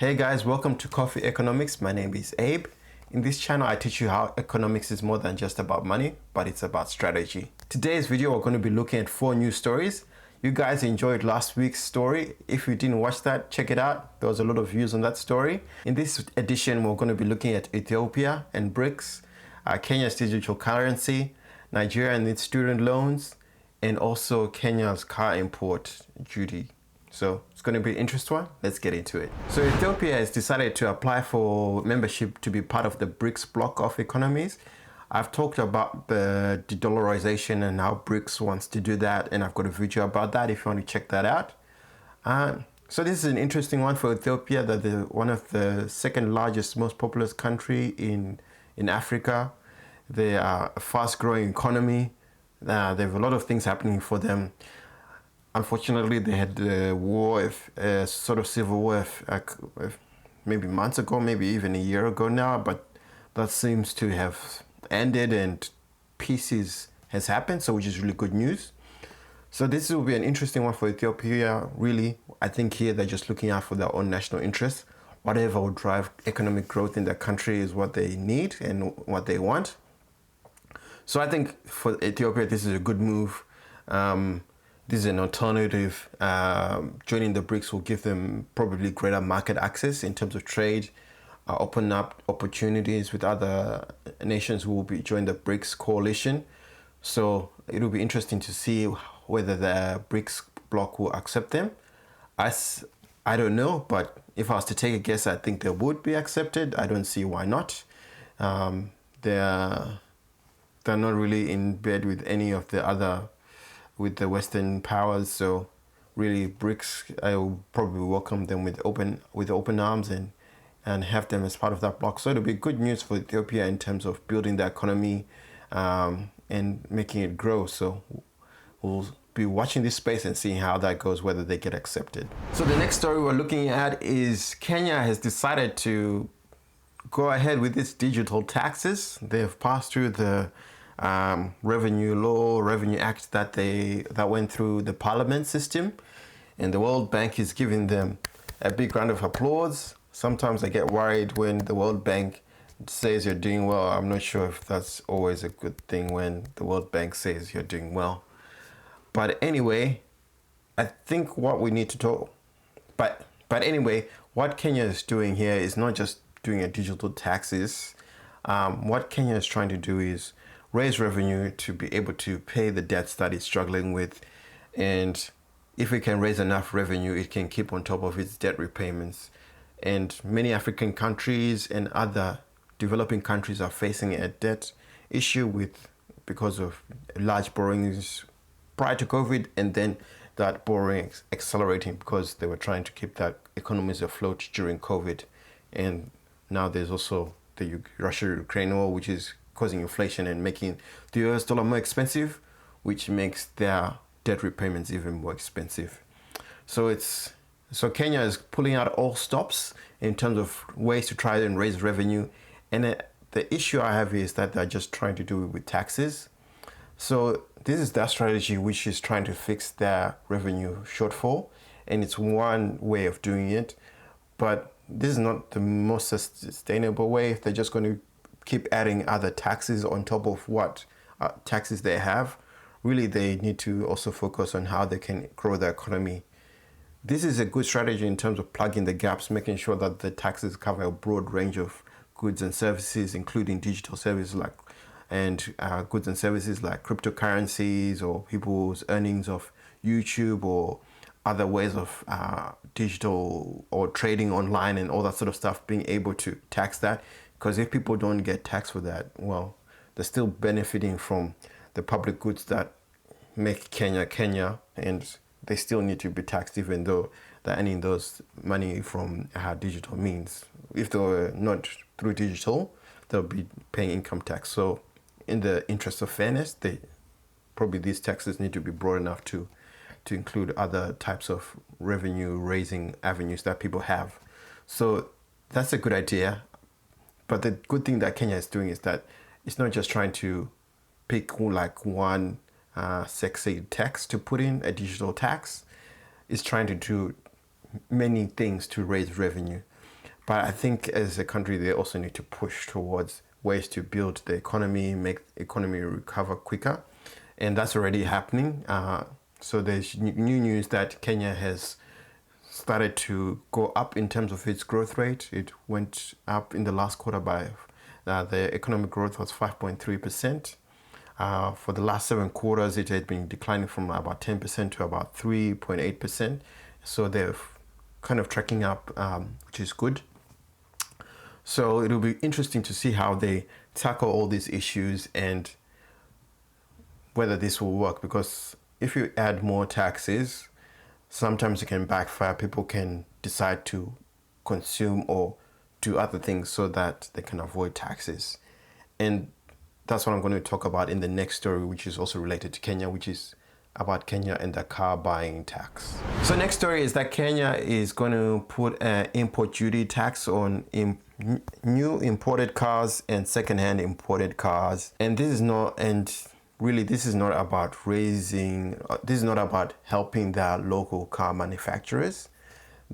Hey guys, welcome to Coffee Economics. My name is Abe. In this channel, I teach you how economics is more than just about money, but it's about strategy. Today's video, we're going to be looking at 4 news stories. You guys enjoyed last week's story. If you didn't watch that, check it out. There was a lot of views on that story. In this edition, we're going to be looking at Ethiopia and BRICS, Kenya's digital currency, Nigeria and its student loans, and also Kenya's car import duty. So it's going to be an interesting one. Let's get into it. So Ethiopia has decided to apply for membership to be part of the BRICS bloc of economies. I've talked about the de-dollarization and how BRICS wants to do that, and I've got a video about that if you want to check that out. So this is an interesting one for Ethiopia, that they're one of the second largest, most populous country in Africa. They are a fast-growing economy. They have a lot of things happening for them. Unfortunately, they had a war, a sort of civil war, maybe months ago, maybe even a year ago now, but that seems to have ended and peace has happened, so which is really good news. So this will be an interesting one for Ethiopia, really. I think here they're just looking out for their own national interests. Whatever will drive economic growth in their country is what they need and what they want. So I think for Ethiopia, this is a good move. This is an alternative. Joining the BRICS will give them probably greater market access in terms of trade, open up opportunities with other nations who will be join the BRICS coalition. So it will be interesting to see whether the BRICS bloc will accept them. I don't know, but if I was to take a guess, I think they would be accepted. I don't see why not. They're not really in bed with any of the other, with the Western powers, so really BRICS, I will probably welcome them with open arms and have them as part of that bloc. So it'll be good news for Ethiopia in terms of building the economy and making it grow. So we'll be watching this space and seeing how that goes, whether they get accepted. So the next story we're looking at is Kenya has decided to go ahead with its digital taxes. They have passed through the revenue act that went through the parliament system, and the World Bank is giving them a big round of applause. Sometimes I get worried when the World Bank says you're doing well. I'm not sure if that's always a good thing when the World Bank says you're doing well. But anyway, I think what we need to talk, but anyway, what Kenya is doing here is not just doing a digital taxes. What Kenya is trying to do is raise revenue to be able to pay the debts that it's struggling with. And if it can raise enough revenue, it can keep on top of its debt repayments. And many African countries and other developing countries are facing a debt issue because of large borrowings prior to COVID, and then that borrowing accelerating because they were trying to keep that economies afloat during COVID. And now there's also the Russia-Ukraine war, which is causing inflation and making the US dollar more expensive, which makes their debt repayments even more expensive. So Kenya is pulling out all stops in terms of ways to try and raise revenue. And the issue I have is that they're just trying to do it with taxes. So this is their strategy, which is trying to fix their revenue shortfall. And it's one way of doing it. But this is not the most sustainable way. If they're just going to keep adding other taxes on top of what taxes they have, really they need to also focus on how they can grow the economy. This is a good strategy in terms of plugging the gaps, making sure that the taxes cover a broad range of goods and services, including digital services goods and services like cryptocurrencies, or people's earnings of YouTube or other ways of digital or trading online and all that sort of stuff, being able to tax that. Because if people don't get taxed for that, well, they're still benefiting from the public goods that make Kenya, and they still need to be taxed even though they're earning those money from digital means. If they were not through digital, they'll be paying income tax. So in the interest of fairness, these taxes need to be broad enough to include other types of revenue raising avenues that people have. So that's a good idea. But the good thing that Kenya is doing is that it's not just trying to pick like one sexy tax to put in, a digital tax. It's trying to do many things to raise revenue. But I think as a country, they also need to push towards ways to build the economy, make the economy recover quicker. And that's already happening. So there's new news that Kenya has started to go up in terms of its growth rate. It went up in the last quarter by, the economic growth was 5.3%. For the last 7 quarters, it had been declining from about 10% to about 3.8%. So they're kind of tracking up, which is good. So it'll be interesting to see how they tackle all these issues and whether this will work, because if you add more taxes, sometimes it can backfire. People can decide to consume or do other things so that they can avoid taxes. And that's what I'm going to talk about in the next story, which is also related to Kenya, which is about Kenya and the car buying tax. So next story is that Kenya is going to put an import duty tax on new imported cars and secondhand imported cars. And this is not about helping the local car manufacturers.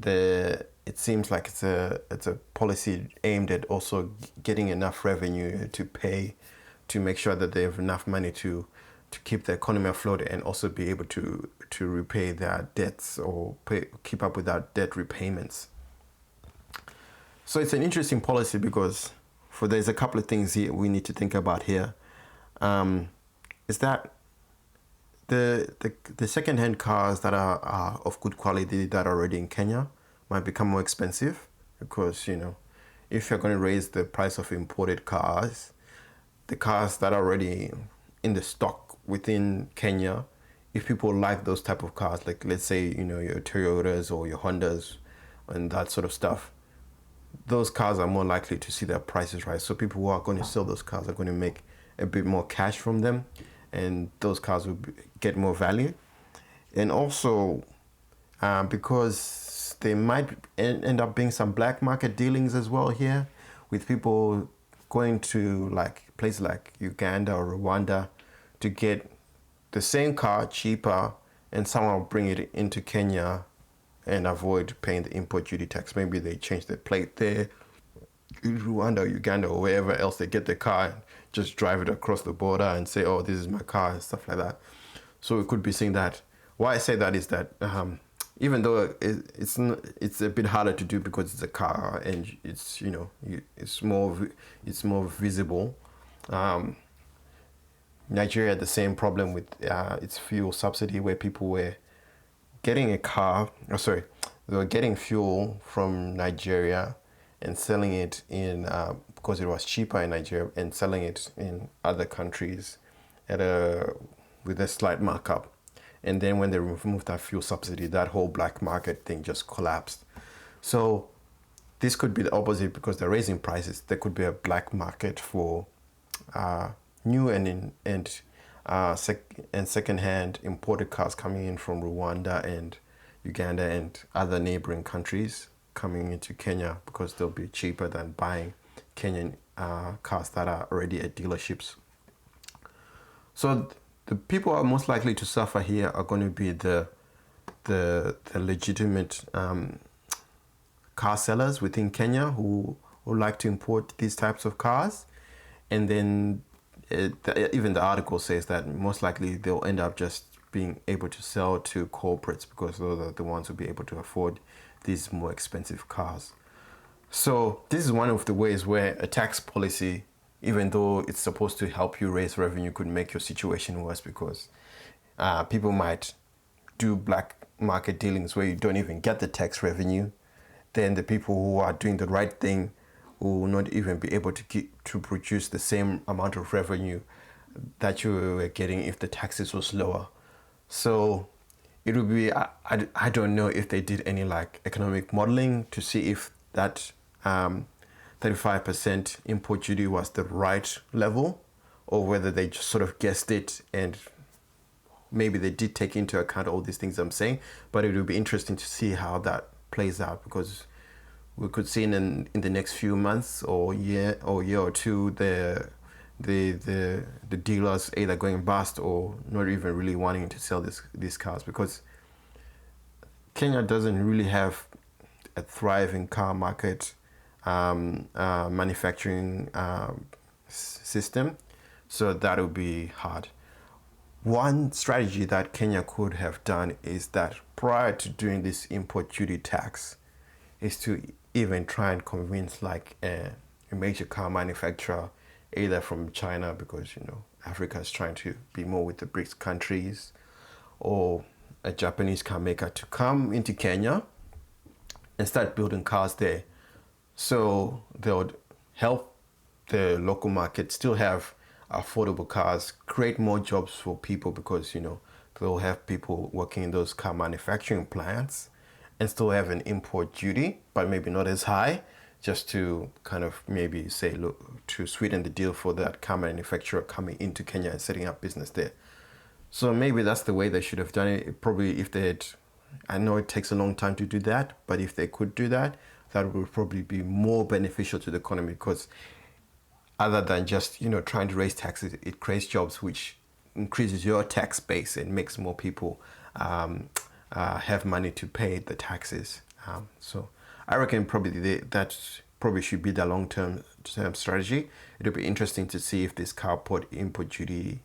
It seems like it's a policy aimed at also getting enough revenue to make sure that they have enough money to keep the economy afloat and also be able to repay their debts or keep up with their debt repayments. So it's an interesting policy because there's a couple of things here we need to think about here. Is that the second-hand cars that are of good quality that are already in Kenya might become more expensive because, if you're going to raise the price of imported cars, the cars that are already in the stock within Kenya, if people like those type of cars, like let's say, your Toyotas or your Hondas and that sort of stuff, those cars are more likely to see their prices rise. So people who are going to sell those cars are going to make a bit more cash from them, and those cars will get more value. And also, because they might end up being some black market dealings as well here, with people going to places like Uganda or Rwanda to get the same car cheaper and somehow bring it into Kenya and avoid paying the import duty tax. Maybe they change the plate there in Rwanda or Uganda or wherever else they get the car and just drive it across the border and say, oh, this is my car and stuff like that. So we could be seeing that. Why I say that is that even though it's a bit harder to do because it's a car and it's more visible. Nigeria had the same problem with its fuel subsidy, where people were getting they were getting fuel from Nigeria and selling it in because it was cheaper in Nigeria, and selling it in other countries with a slight markup. And then when they removed that fuel subsidy, that whole black market thing just collapsed. So this could be the opposite, because they're raising prices. There could be a black market for new and second-hand imported cars coming in from Rwanda and Uganda and other neighboring countries coming into Kenya, because they'll be cheaper than buying Kenyan cars that are already at dealerships. So the people who are most likely to suffer here are going to be the legitimate car sellers within Kenya who like to import these types of cars. And then even the article says that most likely they'll end up just being able to sell to corporates, because those are the ones who will be able to afford these more expensive cars. So this is one of the ways where a tax policy, even though it's supposed to help you raise revenue, could make your situation worse, because people might do black market dealings where you don't even get the tax revenue. Then the people who are doing the right thing will not even be able to produce the same amount of revenue that you were getting if the taxes was lower. So it would be, I don't know if they did any economic modeling to see if that 35% import duty was the right level, or whether they just sort of guessed it, and maybe they did take into account all these things I'm saying. But it would be interesting to see how that plays out, because we could see in the next few months or year or two the dealers either going bust or not even really wanting to sell these cars, because Kenya doesn't really have a thriving car market manufacturing system. So that would be hard. One strategy that Kenya could have done is that prior to doing this import duty tax, is to even try and convince like a major car manufacturer, either from China, because Africa is trying to be more with the BRICS countries, or a Japanese car maker to come into Kenya and start building cars there. So they would help the local market still have affordable cars, create more jobs for people, because they'll have people working in those car manufacturing plants, and still have an import duty, but maybe not as high, just to kind of maybe say, look, to sweeten the deal for that car manufacturer coming into Kenya and setting up business there. So maybe that's the way they should have done it. Probably if they had, I know it takes a long time to do that, but if they could do that, that would probably be more beneficial to the economy, because other than just trying to raise taxes, it creates jobs, which increases your tax base and makes more people have money to pay the taxes. So I reckon probably that probably should be the long-term strategy. It'll be interesting to see if this car import duty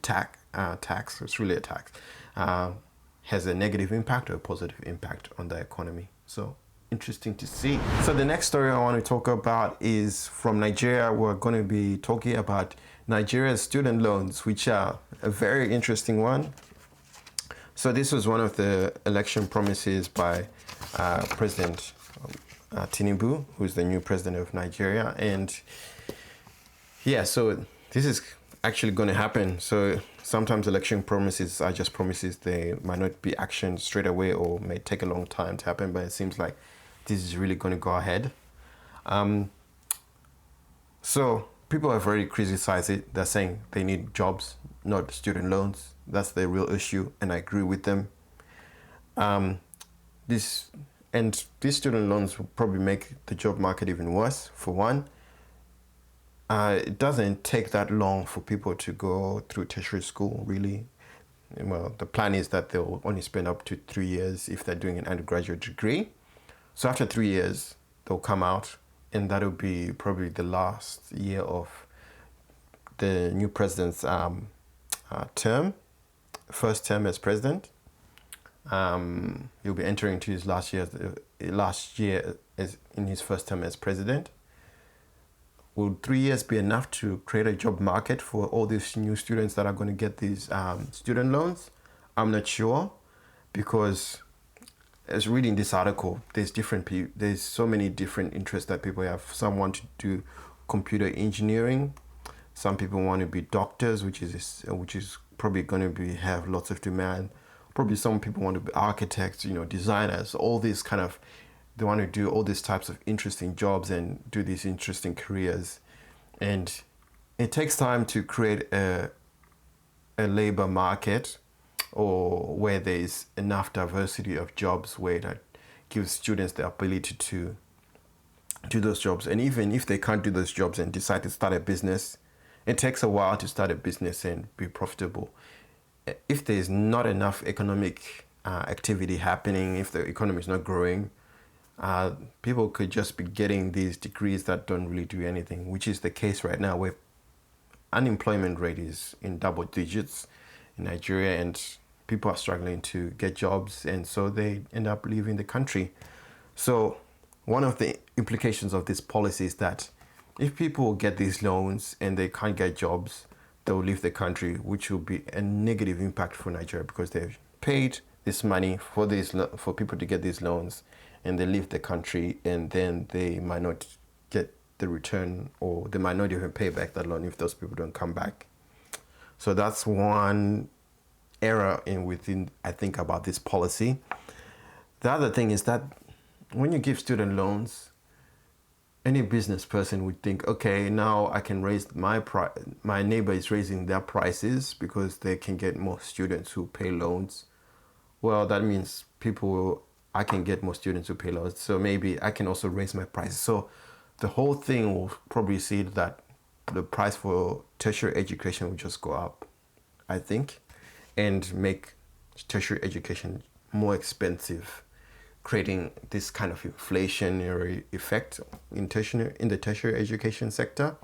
tax, it's really a tax, has a negative impact or a positive impact on the economy. So interesting to see. So the next story I want to talk about is from Nigeria. We're going to be talking about Nigeria's student loans, which are a very interesting one. So this was one of the election promises by President Tinubu, who's the new president of Nigeria. And yeah, so this is actually going to happen. So sometimes election promises are just promises. They might not be actioned straight away, or may take a long time to happen, but it seems like this is really going to go ahead. So people have already criticized it. They're saying they need jobs, not student loans. That's the real issue, and I agree with them. These student loans will probably make the job market even worse. For one, it doesn't take that long for people to go through tertiary school, really. Well, the plan is that they'll only spend up to 3 years if they're doing an undergraduate degree. So after 3 years, they'll come out, and that'll be probably the last year of the new president's term, first term as president. He'll be entering into his last year as in his first term as president. Will 3 years be enough to create a job market for all these new students that are going to get these student loans? I'm not sure, because as reading this article, there's so many different interests that people have. Some want to do computer engineering. Some people want to be doctors, which is probably going to have lots of demand. Probably some people want to be architects, designers, all these they want to do all these types of interesting jobs and do these interesting careers. And it takes time to create a labor market, or where there is enough diversity of jobs, where that gives students the ability to do those jobs. And even if they can't do those jobs and decide to start a business, it takes a while to start a business and be profitable. If there's not enough economic activity happening, if the economy is not growing, people could just be getting these degrees that don't really do anything, which is the case right now, where unemployment rate is in double digits in Nigeria, and people are struggling to get jobs, and so they end up leaving the country. So one of the implications of this policy is that if people get these loans and they can't get jobs, they'll leave the country, which will be a negative impact for Nigeria, because they've paid this money for people to get these loans, and they leave the country, and then they might not get the return, or they might not even pay back that loan if those people don't come back. So that's one error within, I think, about this policy. The other thing is that when you give student loans, any business person would think, okay, now I can raise my neighbor is raising their prices because they can get more students who pay loans. Well, that means I can get more students who pay loans, so maybe I can also raise my prices. So the whole thing will probably see that the price for tertiary education will just go up, I think, and make tertiary education more expensive creating this kind of inflationary effect in the tertiary education sector.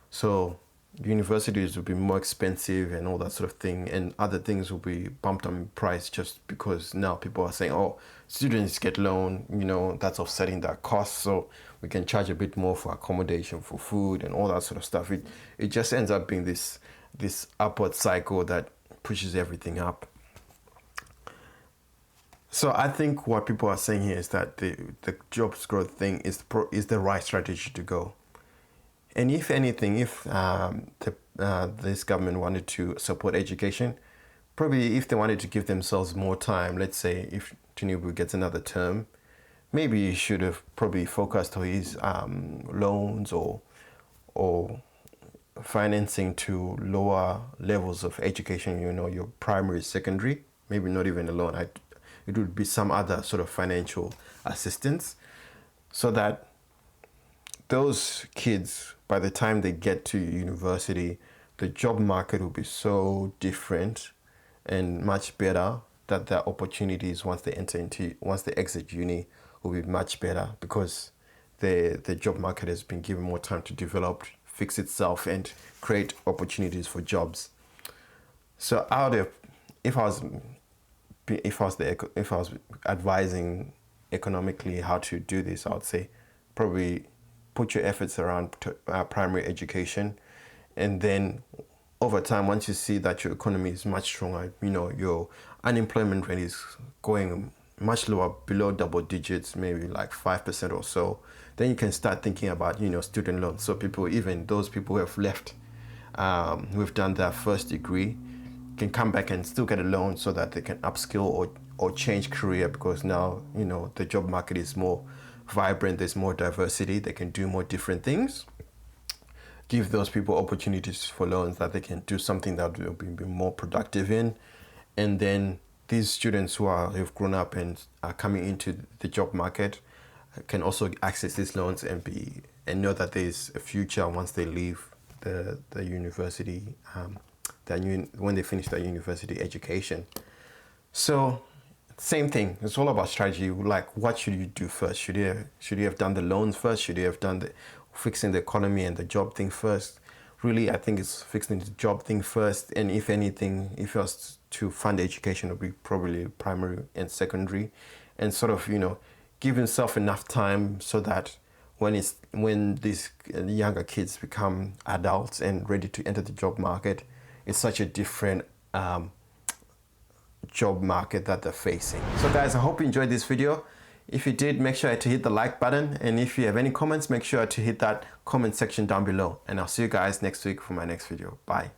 So universities will be more expensive and all that sort of thing, and other things will be bumped up in price just because now people are saying, oh, students get loan, that's offsetting that cost, so we can charge a bit more for accommodation, for food, and all that sort of stuff. It just ends up being this upward cycle that pushes everything up. So I think what people are saying here is that the jobs growth thing is the right strategy to go. And if anything, if this government wanted to support education, probably if they wanted to give themselves more time, let's say if Tinubu gets another term, maybe he should have probably focused on his loans or financing to lower levels of education, your primary, secondary, maybe not even a loan. It would be some other sort of financial assistance so that those kids, by the time they get to university, the job market will be so different and much better that their opportunities once they exit uni will be much better, because the job market has been given more time to develop, fix itself, and create opportunities for jobs. So if I was advising economically how to do this, I would say probably put your efforts around primary education, and then over time, once you see that your economy is much stronger, your unemployment rate is going much lower, below double digits, maybe like 5% or so, then you can start thinking about student loans. So even those people who have left, who've done their first degree, can come back and still get a loan so that they can upskill or change career, because now the job market is more vibrant, there's more diversity, they can do more different things. Give those people opportunities for loans that they can do something that will be more productive in. And then these students who've grown up and are coming into the job market can also access these loans and know that there's a future once they leave the university, when they finish their university education. So same thing, it's all about strategy. Like, what should you do first? Should you have done the loans first? Should you have done fixing the economy and the job thing first? Really, I think it's fixing the job thing first. And if anything, if you was to fund education, it would be probably primary and secondary, and sort of give yourself enough time so that when these younger kids become adults and ready to enter the job market, it's such a different job market that they're facing. So guys, I hope you enjoyed this video. If you did, make sure to hit the like button, and if you have any comments, make sure to hit that comment section down below, and I'll see you guys next week for my next video. Bye.